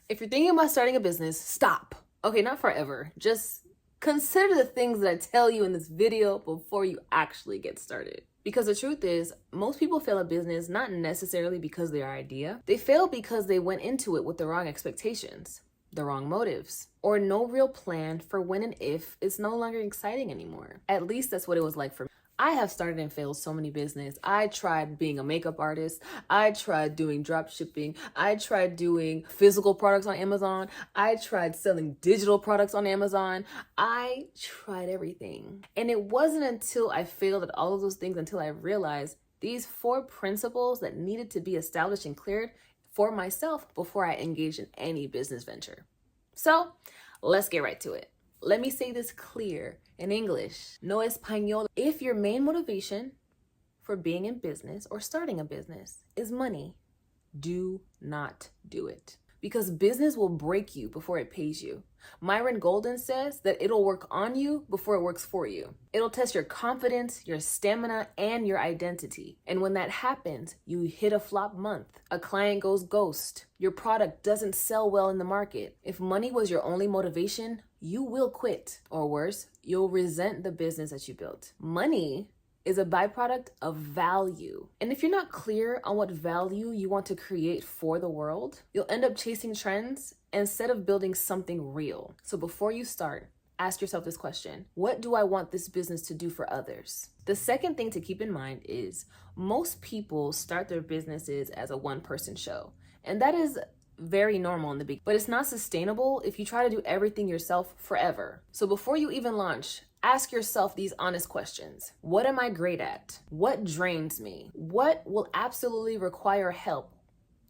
If you're thinking about starting a business, stop. Okay, not forever. Just consider the things that I tell you in this video before you actually get started. Because the truth is, most people fail at business not necessarily because of their idea. They fail because they went into it with the wrong expectations, the wrong motives, or no real plan for when and if it's no longer exciting anymore. At least that's what it was like for me. I have started and failed so many business. I tried being a makeup artist. I tried doing drop shipping. I tried doing physical products on Amazon. I tried selling digital products on Amazon. I tried everything. And it wasn't until I failed at all of those things until I realized these 4 principles that needed to be established and cleared for myself before I engaged in any business venture. So let's get right to it. Let me say this clear in English. No español. If your main motivation for being in business or starting a business is money, do not do it. Because business will break you before it pays you. Myron Golden says that it'll work on you before it works for you. It'll test your confidence, your stamina, and your identity. And when that happens, you hit a flop month. A client goes ghost. Your product doesn't sell well in the market. If money was your only motivation, you will quit. Or worse, you'll resent the business that you built. Money is a byproduct of value. And if you're not clear on what value you want to create for the world, you'll end up chasing trends instead of building something real. So before you start, ask yourself this question: what do I want this business to do for others? The second thing to keep in mind is most people start their businesses as a one-person show. And that is very normal in the beginning, but it's not sustainable if you try to do everything yourself forever. So before you even launch, ask yourself these honest questions. What am I great at? What drains me? What will absolutely require help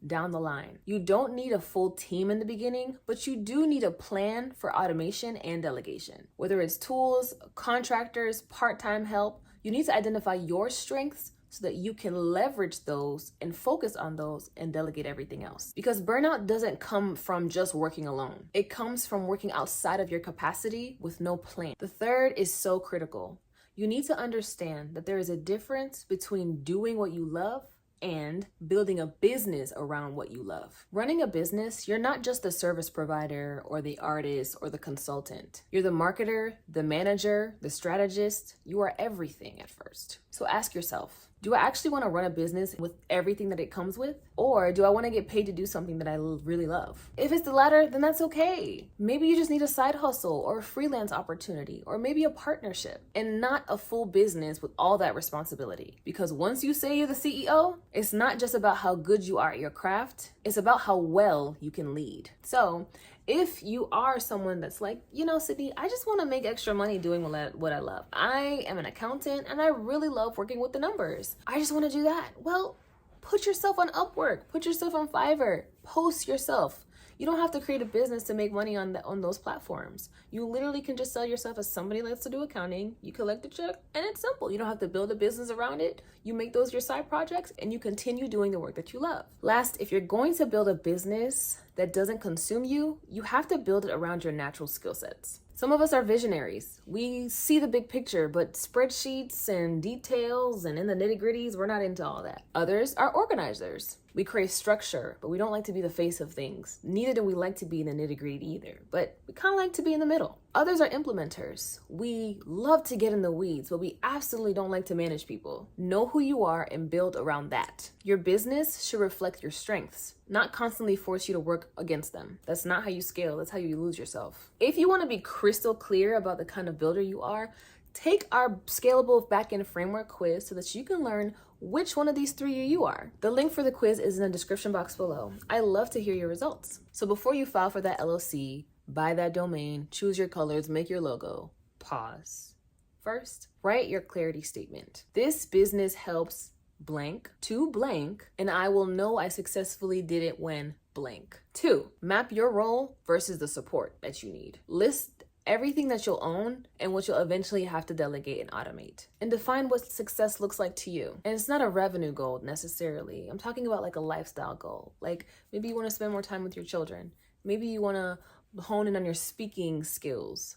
down the line? You don't need a full team in the beginning, but you do need a plan for automation and delegation. Whether it's tools, contractors, part-time help, you need to identify your strengths so that you can leverage those and focus on those and delegate everything else. Because burnout doesn't come from just working alone. It comes from working outside of your capacity with no plan. The third is so critical. You need to understand that there is a difference between doing what you love and building a business around what you love. Running a business, you're not just the service provider or the artist or the consultant. You're the marketer, the manager, the strategist. You are everything at first. So ask yourself, do I actually want to run a business with everything that it comes with? Or do I want to get paid to do something that I really love? If it's the latter, then that's okay. Maybe you just need a side hustle or a freelance opportunity, or maybe a partnership, and not a full business with all that responsibility. Because once you say you're the CEO, it's not just about how good you are at your craft, it's about how well you can lead. So if you are someone that's like, Sydney, I just want to make extra money doing what I love. I am an accountant and I really love working with the numbers. I just want to do that. Well, put yourself on Upwork, put yourself on Fiverr, post yourself. You don't have to create a business to make money on those platforms. You literally can just sell yourself as somebody that likes to do accounting. You collect a check and it's simple. You don't have to build a business around it. You make those your side projects and you continue doing the work that you love. Last, if you're going to build a business that doesn't consume you, you have to build it around your natural skill sets. Some of us are visionaries. We see the big picture, but spreadsheets and details and in the nitty-gritties, we're not into all that. Others are organizers. We crave structure, but we don't like to be the face of things. Neither do we like to be in the nitty-gritty either, but we kind of like to be in the middle. Others are implementers. We love to get in the weeds, but we absolutely don't like to manage people. Know who you are and build around that. Your business should reflect your strengths, not constantly force you to work against them. That's not how you scale. That's how you lose yourself. If you want to be crystal clear about the kind of builder you are, take our Scalable Backend framework quiz so that you can learn which one of these 3 you are. The link for the quiz is in the description box below. I love to hear your results. So before you file for that LLC, buy that domain, choose your colors, make your logo, pause. First, write your clarity statement. This business helps blank to blank, and I will know I successfully did it when blank. 2, map your role versus the support that you need. List everything that you'll own and what you'll eventually have to delegate and automate. And define what success looks like to you. And it's not a revenue goal necessarily. I'm talking about like a lifestyle goal. Like maybe you want to spend more time with your children. Maybe you want to hone in on your speaking skills.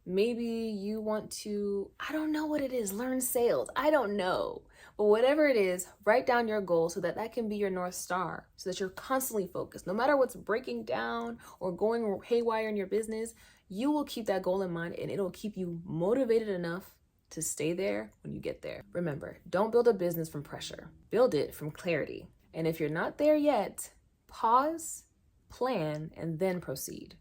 Maybe you want to, I don't know what it is, learn sales. I don't know. But whatever it is, write down your goal so that that can be your North Star, so that you're constantly focused. No matter what's breaking down or going haywire in your business, you will keep that goal in mind and it'll keep you motivated enough to stay there when you get there. Remember, don't build a business from pressure. Build it from clarity. And if you're not there yet, pause, plan, and then proceed.